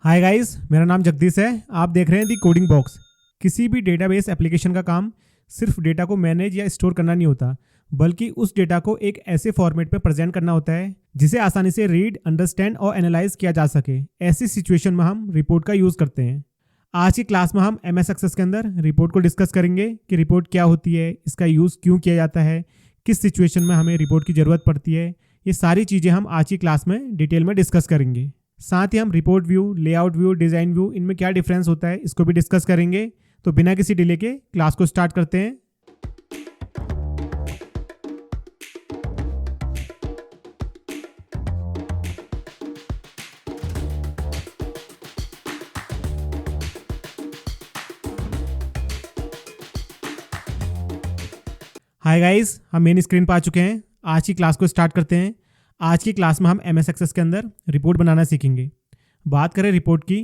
Hi guys, मेरा नाम जगदीश है। आप देख रहे हैं दी कोडिंग बॉक्स। किसी भी डेटाबेस एप्लीकेशन का काम सिर्फ डेटा को मैनेज या स्टोर करना नहीं होता, बल्कि उस डेटा को एक ऐसे फॉर्मेट में प्रेजेंट करना होता है जिसे आसानी से रीड, अंडरस्टैंड और एनालाइज किया जा सके। ऐसी सिचुएशन में हम रिपोर्ट का यूज़ करते हैं। आज की क्लास में हम MS एक्सेस के अंदर रिपोर्ट को डिस्कस करेंगे कि रिपोर्ट क्या होती है, इसका यूज़ क्यों किया जाता है, किस सिचुएशन में हमें रिपोर्ट की ज़रूरत पड़ती है। ये सारी चीज़ें हम आज की क्लास में डिटेल में डिस्कस करेंगे। साथ ही हम report view, layout view, design view, इनमें क्या डिफरेंस होता है इसको भी डिस्कस करेंगे। तो बिना किसी डिले के क्लास को स्टार्ट करते हैं। हाय गाइस, हम मेन स्क्रीन पर आ चुके हैं। आज की क्लास को स्टार्ट करते हैं। आज की क्लास में हम MS एक्सेस के अंदर रिपोर्ट बनाना सीखेंगे। बात करें रिपोर्ट की,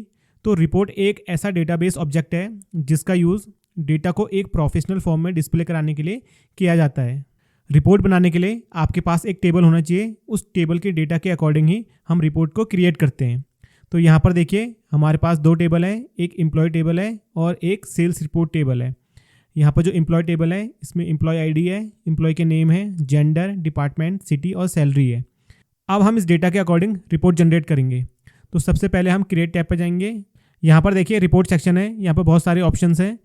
तो रिपोर्ट एक ऐसा डेटाबेस ऑब्जेक्ट है जिसका यूज़ डेटा को एक प्रोफेशनल फॉर्म में डिस्प्ले कराने के लिए किया जाता है। रिपोर्ट बनाने के लिए आपके पास एक टेबल होना चाहिए। उस टेबल के डेटा के अकॉर्डिंग ही हम रिपोर्ट को क्रिएट करते हैं। तो यहाँ पर देखिए, हमारे पास दो टेबल है, एक एम्प्लॉय टेबल है और एक सेल्स रिपोर्ट टेबल है। यहाँ पर जो एम्प्लॉय टेबल है, इसमें एम्प्लॉय आईडी है, एम्प्लॉय के नेम है, जेंडर, डिपार्टमेंट, सिटी और सैलरी है। अब हम इस डेटा के अकॉर्डिंग रिपोर्ट जनरेट करेंगे। तो सबसे पहले हम क्रिएट टैब पर जाएंगे। यहाँ पर देखिए रिपोर्ट सेक्शन है, यहाँ पर बहुत सारे ऑप्शंस हैं।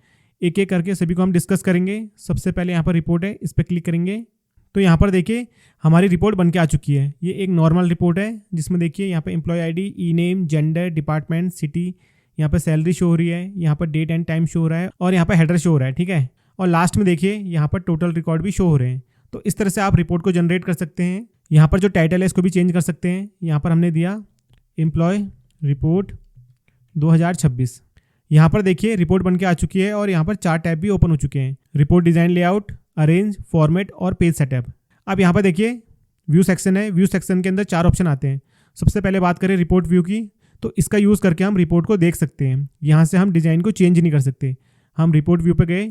एक एक करके सभी को हम डिस्कस करेंगे। सबसे पहले यहाँ पर रिपोर्ट है, इस पर क्लिक करेंगे। तो यहाँ पर देखिए हमारी रिपोर्ट बन के आ चुकी है। ये एक नॉर्मल रिपोर्ट है जिसमें देखिए यहाँ पर एम्प्लॉय आईडी, ई नेम, जेंडर, डिपार्टमेंट, सिटी, यहाँ पर सैलरी शो हो रही है, यहाँ पर डेट एंड टाइम शो हो रहा है और यहाँ पर हेडर शो हो रहा है। ठीक है, और लास्ट में देखिए यहाँ पर टोटल रिकॉर्ड भी शो हो रहे हैं। तो इस तरह से आप रिपोर्ट को जनरेट कर सकते हैं। यहाँ पर जो टाइटल है इसको भी चेंज कर सकते हैं। यहाँ पर हमने दिया एम्प्लॉय रिपोर्ट 2026। यहाँ पर देखिए रिपोर्ट बन के आ चुकी है और यहाँ पर 4 टैब भी ओपन हो चुके हैं: report design, layout, arrange, format और पेज सेटअप। अब यहाँ पर देखिए व्यू सेक्शन है। व्यू सेक्शन के अंदर 4 ऑप्शन आते हैं। सबसे पहले बात करें रिपोर्ट व्यू की, तो इसका यूज़ करके हम रिपोर्ट को देख सकते हैं। यहाँ से हम डिज़ाइन को चेंज नहीं कर सकते। हम रिपोर्ट व्यू पर गए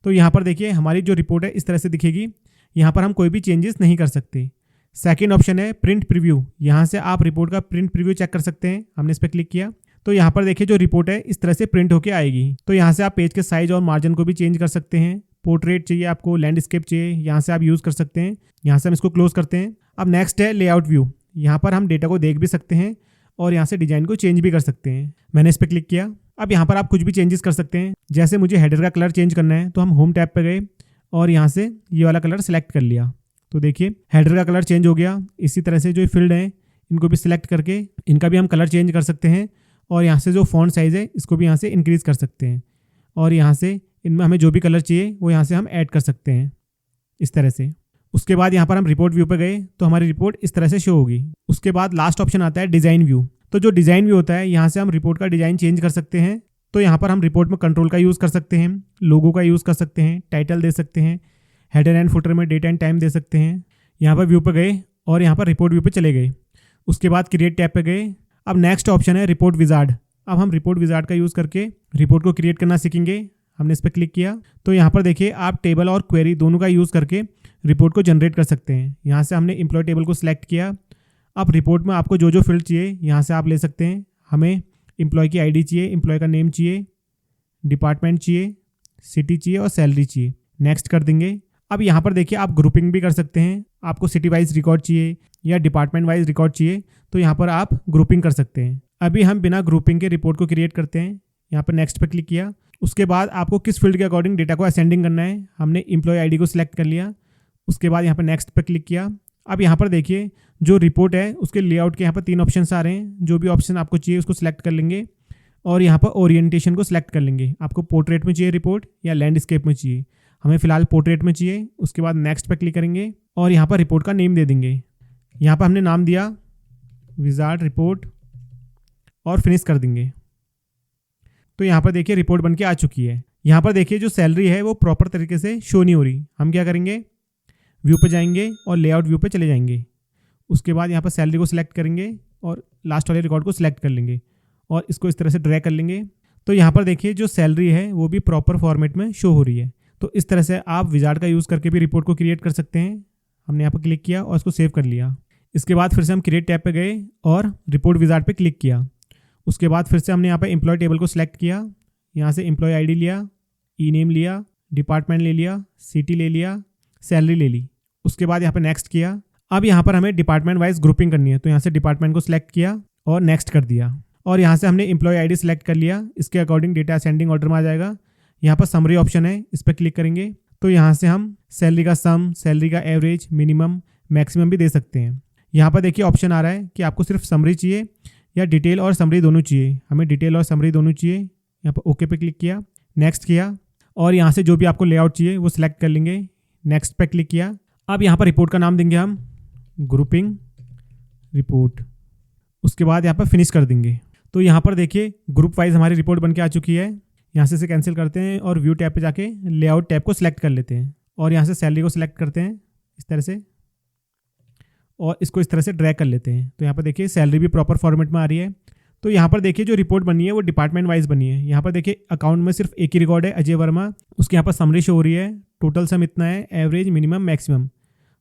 तो यहाँ पर देखिए हमारी जो रिपोर्ट है इस तरह से दिखेगी। यहाँ पर हम कोई भी चेंजेस नहीं कर सकते। सेकंड ऑप्शन है प्रिंट प्रीव्यू। यहाँ से आप रिपोर्ट का प्रिंट प्रीव्यू चेक कर सकते हैं। हमने इस पर क्लिक किया तो यहाँ पर देखिए जो रिपोर्ट है इस तरह से प्रिंट होके आएगी। तो यहाँ से आप पेज के साइज और मार्जिन को भी चेंज कर सकते हैं। पोर्ट्रेट चाहिए आपको, लैंडस्केप चाहिए, यहाँ से आप यूज़ कर सकते हैं। यहाँ से हम इसको क्लोज करते हैं। अब नेक्स्ट है लेआउट व्यू। यहाँ पर हम डेटा को देख भी सकते हैं और यहाँ से डिजाइन को चेंज भी कर सकते हैं। मैंने इस पर क्लिक किया। अब यहाँ पर आप कुछ भी चेंजेस कर सकते हैं। जैसे मुझे हेडर का कलर चेंज करना है तो हम होम टैब पर गए और यहाँ से ये वाला कलर सेलेक्ट कर लिया। तो देखिए हेडर का कलर चेंज हो गया। इसी तरह से जो फील्ड हैं इनको भी सिलेक्ट करके इनका भी हम कलर चेंज कर सकते हैं। और यहाँ से जो फॉन्ट साइज़ है इसको भी यहाँ से इंक्रीज़ कर सकते हैं। और यहाँ से इनमें हमें जो भी कलर चाहिए वो यहाँ से हम ऐड कर सकते हैं इस तरह से। उसके बाद यहाँ पर हम रिपोर्ट व्यू पर गए तो हमारी रिपोर्ट इस तरह से शो होगी। उसके बाद लास्ट ऑप्शन आता है डिज़ाइन व्यू। तो जो डिज़ाइन व्यू होता है, यहाँ से हम रिपोर्ट का डिज़ाइन चेंज कर सकते हैं। तो यहाँ पर हम रिपोर्ट में कंट्रोल का यूज़ कर सकते हैं, लोगो का यूज़ कर सकते हैं, टाइटल दे सकते हैं, हेडर एंड फुटर में डेट एंड टाइम दे सकते हैं। यहाँ पर व्यू पर गए और यहाँ पर रिपोर्ट व्यू पे चले गए। उसके बाद क्रिएट टैब पे गए। अब नेक्स्ट ऑप्शन है रिपोर्ट विजार्ड। अब हम रिपोर्ट विजार्ड का यूज़ करके रिपोर्ट को क्रिएट करना सीखेंगे। हमने इस पर क्लिक किया तो यहाँ पर देखिए आप टेबल और क्वेरी दोनों का यूज़ करके रिपोर्ट को जनरेट कर सकते हैं। यहाँ से हमने एम्प्लॉय टेबल को सिलेक्ट किया। अब रिपोर्ट में आपको जो जो फील्ड चाहिए यहाँ से आप ले सकते हैं। हमें एम्प्लॉय की आईडी चाहिए, एम्प्लॉय का नेम चाहिए, डिपार्टमेंट चाहिए, सिटी चाहिए और सैलरी चाहिए। नेक्स्ट कर देंगे। अब यहाँ पर देखिए आप ग्रुपिंग भी कर सकते हैं। आपको सिटी वाइज रिकॉर्ड चाहिए या डिपार्टमेंट वाइज रिकॉर्ड चाहिए तो यहाँ पर आप ग्रुपिंग कर सकते हैं। अभी हम बिना ग्रुपिंग के रिपोर्ट को क्रिएट करते हैं। यहाँ पर नेक्स्ट पर क्लिक किया। उसके बाद आपको किस फील्ड के अकॉर्डिंग डेटा को असेंडिंग करना है, हमने एम्प्लॉय आईडी को सिलेक्ट कर लिया। उसके बाद यहाँ पर नेक्स्ट पर क्लिक किया। अब यहाँ पर देखिए जो रिपोर्ट है उसके लेआउट के यहाँ पर 3 ऑप्शन आ रहे हैं। जो भी ऑप्शन आपको चाहिए उसको सिलेक्ट कर लेंगे और यहाँ पर ओरिएंटेशन को सिलेक्ट कर लेंगे। आपको पोर्ट्रेट में चाहिए रिपोर्ट या लैंडस्केप में चाहिए, हमें फिलहाल पोर्ट्रेट में चाहिए। उसके बाद नेक्स्ट पर क्लिक करेंगे और यहाँ पर रिपोर्ट का नेम दे देंगे। यहाँ पर हमने नाम दिया विजार्ड रिपोर्ट और फिनिश कर देंगे। तो यहाँ पर देखिए रिपोर्ट बन के आ चुकी है। यहाँ पर देखिए जो सैलरी है वो प्रॉपर तरीके से शो नहीं हो रही। हम क्या करेंगे, व्यू पे जाएंगे और लेआउट व्यू पे चले जाएंगे। उसके बाद यहाँ पर सैलरी को सिलेक्ट करेंगे और लास्ट वाले रिकॉर्ड को सिलेक्ट कर लेंगे और इसको इस तरह से ड्रैग कर लेंगे। तो यहाँ पर देखिए जो सैलरी है वो भी प्रॉपर फॉर्मेट में शो हो रही है। तो इस तरह से आप विजार्ड का यूज़ करके भी रिपोर्ट को क्रिएट कर सकते हैं। हमने यहाँ पर क्लिक किया और इसको सेव कर लिया। इसके बाद फिर से हम क्रिएट टैब पे गए और रिपोर्ट विजार्ड पे क्लिक किया। उसके बाद फिर से हमने यहाँ पर एम्प्लॉय टेबल को सिलेक्ट किया, यहाँ से एम्प्लॉय आईडी लिया, ई नेम लिया, डिपार्टमेंट ले लिया, सिटी ले लिया, सैलरी ले ली। उसके बाद यहाँ पर नेक्स्ट किया। अब यहाँ पर हमें डिपार्टमेंट वाइज ग्रुपिंग करनी है, तो यहाँ से डिपार्टमेंट को सिलेक्ट किया और नेक्स्ट कर दिया। और यहाँ से हमने एम्प्लॉय आईडी सिलेक्ट कर लिया, इसके अकॉर्डिंग डेटा असेंडिंग ऑर्डर में आ जाएगा। यहाँ पर समरी ऑप्शन है, इस पर क्लिक करेंगे तो यहाँ से हम सैलरी का सम, सैलरी का एवरेज, मिनिमम, मैक्सिमम भी दे सकते हैं। यहाँ पर देखिए ऑप्शन आ रहा है कि आपको सिर्फ समरी चाहिए या डिटेल और समरी दोनों चाहिए। हमें डिटेल और समरी दोनों चाहिए। यहाँ पर ओके पे क्लिक किया, नेक्स्ट किया और यहाँ से जो भी आपको लेआउट चाहिए वो सिलेक्ट कर लेंगे, नेक्स्ट पे क्लिक किया। अब यहाँ पर रिपोर्ट का नाम देंगे हम ग्रुपिंग रिपोर्ट। उसके बाद यहाँ पर फिनिश कर देंगे। तो यहाँ पर देखिए ग्रुप वाइज हमारी रिपोर्ट बन के आ चुकी है। यहाँ से इसे कैंसिल करते हैं और व्यू टैब पे जाके लेआउट टैब को सिलेक्ट कर लेते हैं और यहाँ से सैलरी को सिलेक्ट करते हैं इस तरह से और इसको इस तरह से ड्रैग कर लेते हैं। तो यहाँ पर देखिए सैलरी भी प्रॉपर फॉर्मेट में आ रही है। तो यहाँ पर देखिए जो रिपोर्ट बनी है वो डिपार्टमेंट वाइज बनी है। यहाँ पर देखिए अकाउंट में सिर्फ एक ही रिकॉर्ड है, अजय वर्मा। उसके यहाँ पर समरी शो हो रही है, टोटल सम इतना है, एवरेज, मिनिमम, मैक्सिमम।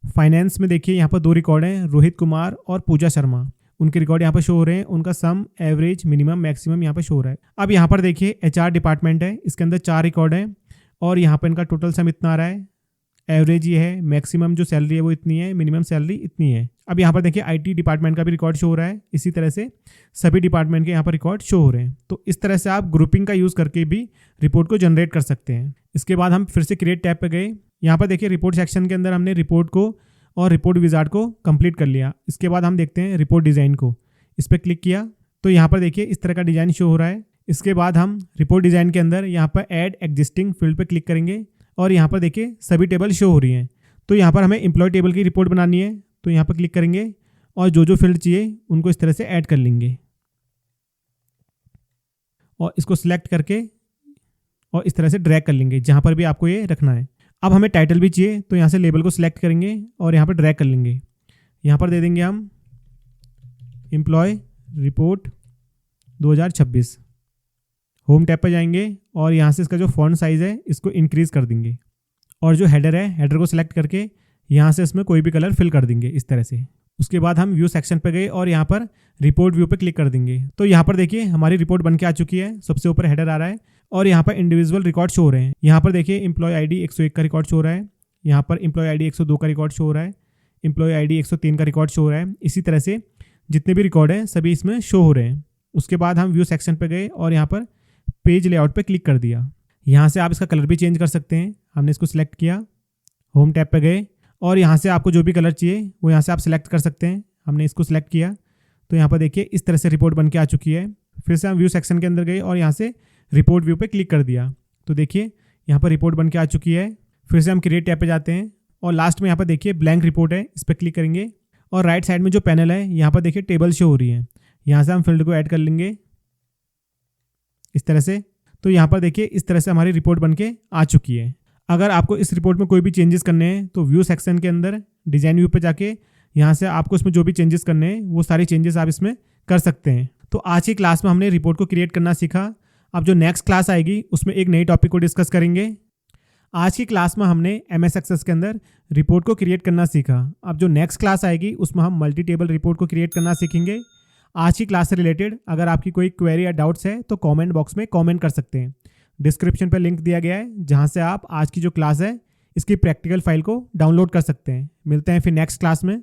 फाइनेंस में देखिए यहाँ पर 2 रिकॉर्ड हैं, रोहित कुमार और पूजा शर्मा। उनके रिकॉर्ड यहाँ पर शो हो रहे हैं, उनका सम, एवरेज, मिनिमम, मैक्सिमम यहाँ पर शो हो रहा है। अब यहाँ पर देखिए एचआर डिपार्टमेंट है, इसके अंदर 4 रिकॉर्ड हैं और यहाँ पर इनका टोटल सम इतना आ रहा है, एवरेज ये है, मैक्सिमम जो सैलरी है वो इतनी है, मिनिमम सैलरी इतनी है। अब यहाँ पर देखिए आईटी डिपार्टमेंट का भी रिकॉर्ड शो हो रहा है। इसी तरह से सभी डिपार्टमेंट के यहाँ पर रिकॉर्ड शो हो रहे हैं। तो इस तरह से आप ग्रुपिंग का यूज़ करके भी रिपोर्ट को जनरेट कर सकते हैं। इसके बाद हम फिर से क्रिएट टैब पे गए। यहाँ पर देखिए रिपोर्ट सेक्शन के अंदर हमने रिपोर्ट को और रिपोर्ट विजार्ड को कंप्लीट कर लिया। इसके बाद हम देखते हैं रिपोर्ट डिज़ाइन को, इस पर क्लिक किया तो यहाँ पर देखिए इस तरह का डिज़ाइन शो हो रहा है। इसके बाद हम रिपोर्ट डिज़ाइन के अंदर यहाँ पर ऐड एग्जिस्टिंग फील्ड पर क्लिक करेंगे और यहाँ पर देखिए सभी टेबल शो हो रही हैं। तो यहाँ पर हमें एम्प्लॉय टेबल की रिपोर्ट बनानी है, तो यहाँ पर क्लिक करेंगे और जो जो फील्ड चाहिए उनको इस तरह से ऐड कर लेंगे और इसको सिलेक्ट करके और इस तरह से ड्रैग कर लेंगे जहाँ पर भी आपको ये रखना है। अब हमें टाइटल भी चाहिए, तो यहाँ से लेबल को सिलेक्ट करेंगे और यहाँ पर ड्रैग कर लेंगे। यहाँ पर दे देंगे हम एम्प्लॉय रिपोर्ट 2026। होम टैब पर जाएंगे और यहाँ से इसका जो फॉन्ट साइज़ है इसको इंक्रीज़ कर देंगे और जो हेडर है, हेडर को सिलेक्ट करके यहाँ से इसमें कोई भी कलर फिल कर देंगे इस तरह से। उसके बाद हम व्यू सेक्शन पे गए और यहाँ पर रिपोर्ट व्यू पे क्लिक कर देंगे। तो यहाँ पर देखिए हमारी रिपोर्ट बन के आ चुकी है। सबसे ऊपर हेडर आ रहा है और यहाँ पर इंडिविजुअल रिकॉर्ड शो हो रहे हैं। यहाँ पर देखिए एम्प्लॉय आईडी 101 का रिकॉर्ड शो हो रहा है, यहाँ पर एम्प्लॉय आईडी 102 का रिकॉर्ड शो हो रहा है, एम्प्लॉय आईडी 103 का रिकॉर्ड शो हो रहा है। इसी तरह से जितने भी रिकॉर्ड हैं सभी इसमें शो हो रहे हैं। उसके बाद हम व्यू सेक्शन पे गए और यहाँ पर पेज लेआउट पे क्लिक कर दिया। यहाँ से आप इसका कलर भी चेंज कर सकते हैं। हमने इसको सिलेक्ट किया, होम टैब पे गए और यहाँ से आपको जो भी कलर चाहिए वो यहाँ से आप सिलेक्ट कर सकते हैं। हमने इसको सिलेक्ट किया तो यहाँ पर देखिए इस तरह से रिपोर्ट बन के आ चुकी है। फिर से हम व्यू सेक्शन के अंदर गए और यहाँ से रिपोर्ट व्यू पे क्लिक कर दिया तो देखिए यहाँ पर रिपोर्ट बन के आ चुकी है। फिर से हम क्रिएट टैब पे जाते हैं और लास्ट में यहाँ पर देखिए ब्लैंक रिपोर्ट है, इस पर क्लिक करेंगे और राइट साइड में जो पैनल है यहाँ पर देखिए टेबल शो हो रही है। यहाँ से हम फील्ड को ऐड कर लेंगे इस तरह से। तो यहाँ पर देखिए इस तरह से हमारी रिपोर्ट बन के आ चुकी है। अगर आपको इस रिपोर्ट में कोई भी चेंजेस करने हैं तो व्यू सेक्शन के अंदर डिज़ाइन व्यू पे जाके यहाँ से आपको इसमें जो भी चेंजेस करने हैं वो सारे चेंजेस आप इसमें कर सकते हैं। तो आज की क्लास में हमने रिपोर्ट को क्रिएट करना सीखा। अब जो नेक्स्ट क्लास आएगी उसमें एक नई टॉपिक को डिस्कस करेंगे। आज की क्लास में हमने MS एक्सेस के अंदर रिपोर्ट को क्रिएट करना सीखा। अब जो नेक्स्ट क्लास आएगी उसमें हम मल्टी टेबल रिपोर्ट को क्रिएट करना सीखेंगे। आज की क्लास से रिलेटेड अगर आपकी कोई क्वेरी या डाउट्स है तो कमेंट बॉक्स में कमेंट कर सकते हैं। डिस्क्रिप्शन पर लिंक दिया गया है जहां से आप आज की जो क्लास है इसकी प्रैक्टिकल फाइल को डाउनलोड कर सकते हैं। मिलते हैं फिर नेक्स्ट क्लास में।